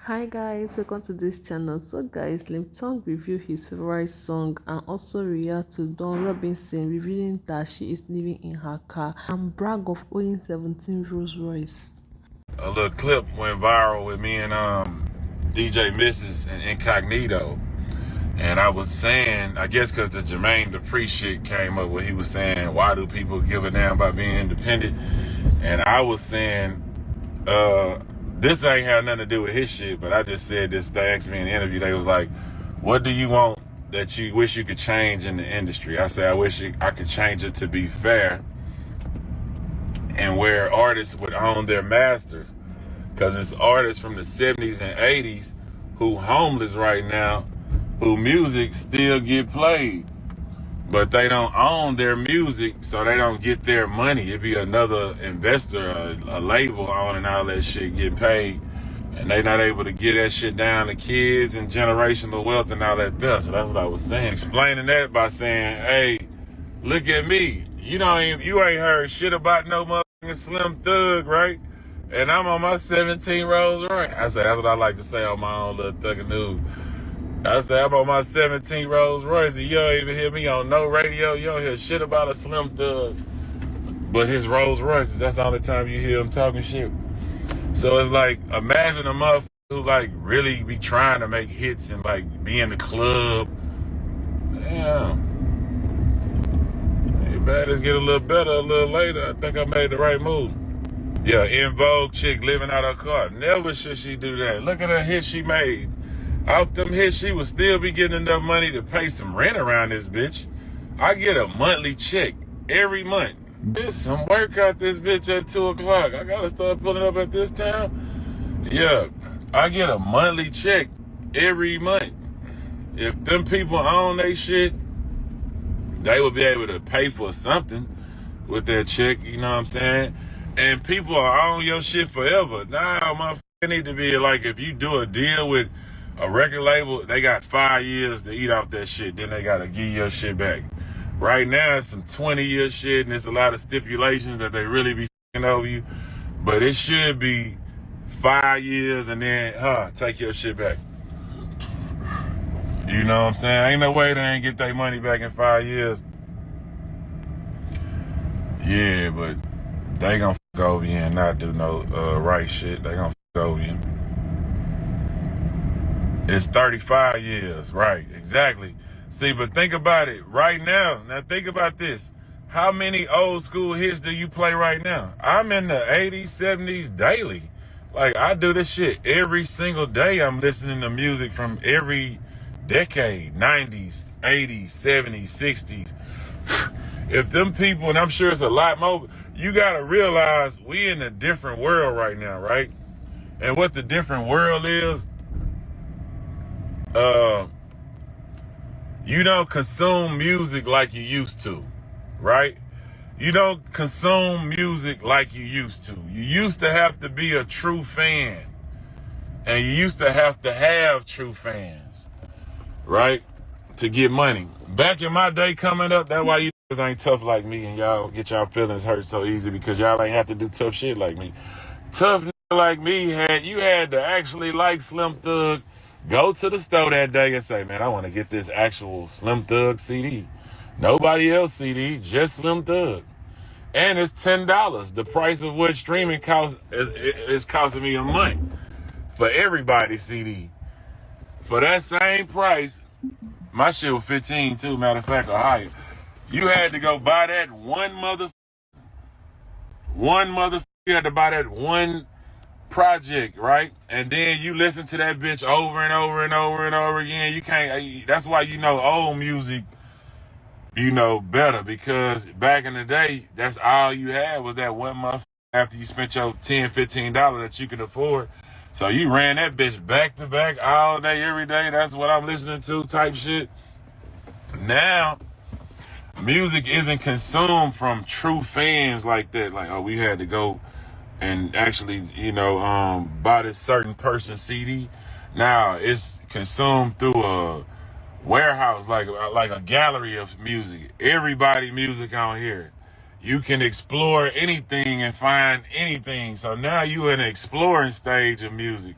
Hi guys, welcome to this channel. So guys, Lim Tong review his favorite song and also react to Dawn Robinson revealing that she is living in her car and brag of owning 17 Rolls Royce. A little clip went viral with me and DJ Mrs. and Incognito. And I was saying, I guess because the Jermaine Dupri shit came up where he was saying, why do people give a damn about being independent? And I was saying, this ain't had nothing to do with his shit, but I just said this. They asked me in the interview, they was like, what do you want that you wish you could change in the industry? I said, I wish I could change it to be fair and where artists would own their masters. Because it's artists from the 70s and 80s who homeless right now, who music still get played. But they don't own their music, so they don't get their money. It'd be another investor, a label owning all that shit, getting paid. And they not able to get that shit down to kids and generational wealth and all that stuff. So that's what I was saying. Explaining that by saying, hey, look at me. You ain't heard shit about no motherfucking Slim Thug, right? And I'm on my 17 Rolls Royce. I said, that's what I like to say on my own little Thugger News. I said, I'm on my 17 Rolls Royce, and you don't even hear me on no radio. You don't hear shit about a Slim Thug. But his Rolls Royces, that's the only time you hear him talking shit. So it's like, imagine a motherfucker who like really be trying to make hits and like be in the club. Damn. You better get a little better a little later. I think I made the right move. Yeah, in vogue chick living out her car. Never should she do that. Look at her hit she made. Off them hits, she would still be getting enough money to pay some rent around this bitch. I get a monthly check every month. There's some work out this bitch at 2 o'clock. I gotta start pulling up at this time. Yeah, I get a monthly check every month. If them people own they shit, they would be able to pay for something with their check, you know what I'm saying? And people are on your shit forever. Now, motherfucker need to be like, if you do a deal with a record label, they got 5 years to eat off that shit. Then they got to give your shit back. Right now, it's some 20-year shit, and there's a lot of stipulations that they really be f***ing over you. But it should be 5 years and then, take your shit back. You know what I'm saying? Ain't no way they ain't get their money back in 5 years. Yeah, but they gonna f*** over you and not do no right shit. They gonna f*** over you. It's 35 years, right, exactly. See, but think about it right now. Now think about this. How many old school hits do you play right now? I'm in the 80s, 70s daily. Like, I do this shit every single day. I'm listening to music from every decade, 90s, 80s, 70s, 60s. If them people, and I'm sure it's a lot more, you gotta realize we in a different world right now, right? And what the different world is, you don't consume music like you used to, right? You don't consume music like you used to. You used to have to be a true fan. And you used to have true fans, right? To get money. Back in my day coming up, that's why you ain't tough like me and y'all get y'all feelings hurt so easy because y'all ain't have to do tough shit like me. Tough like me, you had to actually like Slim Thug. Go to the store that day and say, man, I want to get this actual Slim Thug CD. Nobody else CD, just Slim Thug. And it's $10. The price of what streaming costs is costing me a month for everybody's CD. For that same price, my shit was 15 too, matter of fact, or higher. You had to go buy that one motherfucker. You had to buy that one project, right? And then you listen to that bitch over and over and over and over again. You can't, that's why old music, better, because back in the day, that's all you had was that one month after you spent your $10, $15 that you could afford. So you ran that bitch back to back all day, every day. That's what I'm listening to type shit. Now, music isn't consumed from true fans like that. Like, oh, we had to go and actually, buy this certain person CD. Now it's consumed through a warehouse, like a gallery of music. Everybody music on here. You can explore anything and find anything. So now you in an exploring stage of music.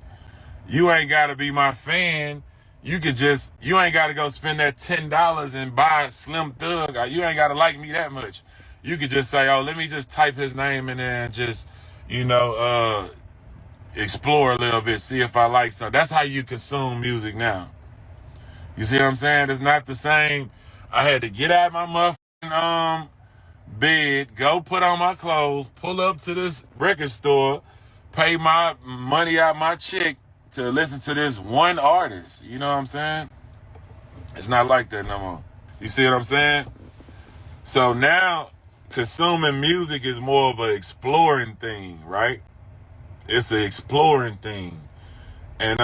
You ain't gotta be my fan. You ain't gotta go spend that $10 and buy Slim Thug. You ain't gotta like me that much. You could just say, oh, let me just type his name in there and just, explore a little bit, see if I like something. That's how you consume music now. You see what I'm saying? It's not the same. I had to get out my motherfucking bed, go put on my clothes, pull up to this record store, pay my money out my check to listen to this one artist. You know what I'm saying? It's not like that no more. You see what I'm saying? So now consuming music is more of an exploring thing, right? It's an exploring thing. And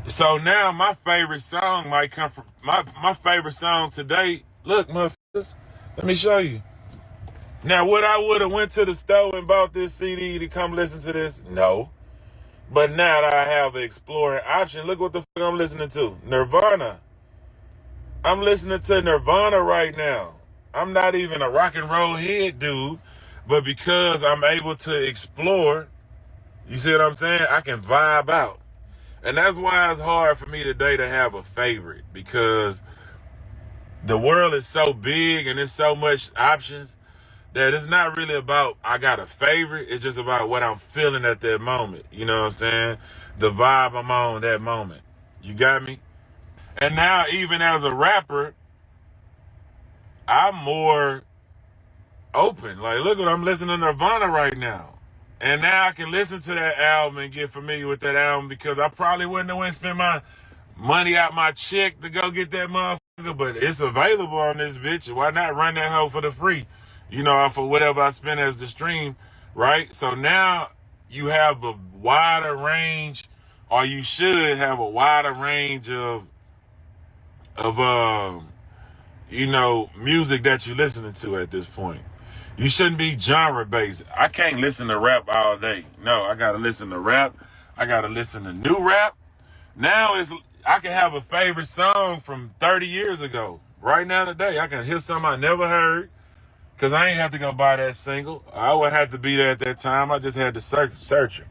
so now my favorite song might come from my favorite song today. Look, motherfuckers, let me show you. Now, would I would have went to the store and bought this CD to come listen to this? No. But now that I have an exploring option, look what the fuck I'm listening to. Nirvana. I'm listening to Nirvana right now. I'm not even a rock and roll head dude, but because I'm able to explore, you see what I'm saying? I can vibe out. And that's why it's hard for me today to have a favorite, because the world is so big and there's so much options that it's not really about I got a favorite. It's just about what I'm feeling at that moment. You know what I'm saying? The vibe I'm on that moment. You got me? And now even as a rapper, I'm more open. Like, look what I'm listening to Nirvana right now. And now I can listen to that album and get familiar with that album, because I probably wouldn't have went and spent my money out my check to go get that motherfucker, but it's available on this bitch. Why not run that hoe for the free? For whatever I spend as the stream, right? So now you have a wider range, or you should have a wider range of music that you're listening to at this point. You shouldn't be genre based. I can't listen to rap all day. No, I gotta listen to rap. I gotta listen to new rap. Now I can have a favorite song from 30 years ago. Right now today, I can hear something I never heard, because I ain't have to go buy that single. I wouldn't have to be there at that time. I just had to search it.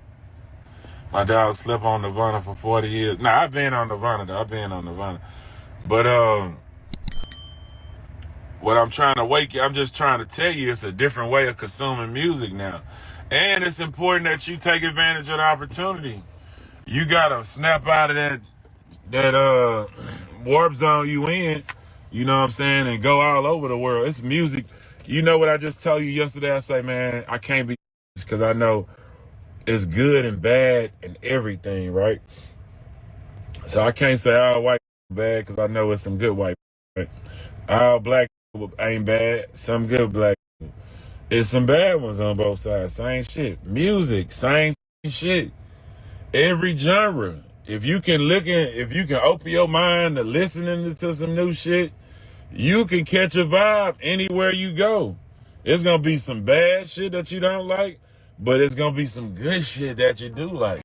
My dog slept on Nirvana for 40 years. Nah, I've been on Nirvana though. But what I'm just trying to tell you, it's a different way of consuming music now. And it's important that you take advantage of the opportunity. You gotta snap out of that warp zone you in, you know what I'm saying, and go all over the world. It's music. You know what I just told you yesterday? I say, man, I can't be, because I know it's good and bad and everything, right? So I can't say all white bad, because I know it's some good white, right? All black ain't bad. Some good black. It's some bad ones on both sides. Same shit. Music, same shit. Every genre. If you can open your mind to listening to some new shit, you can catch a vibe anywhere you go. It's gonna be some bad shit that you don't like, but it's gonna be some good shit that you do like.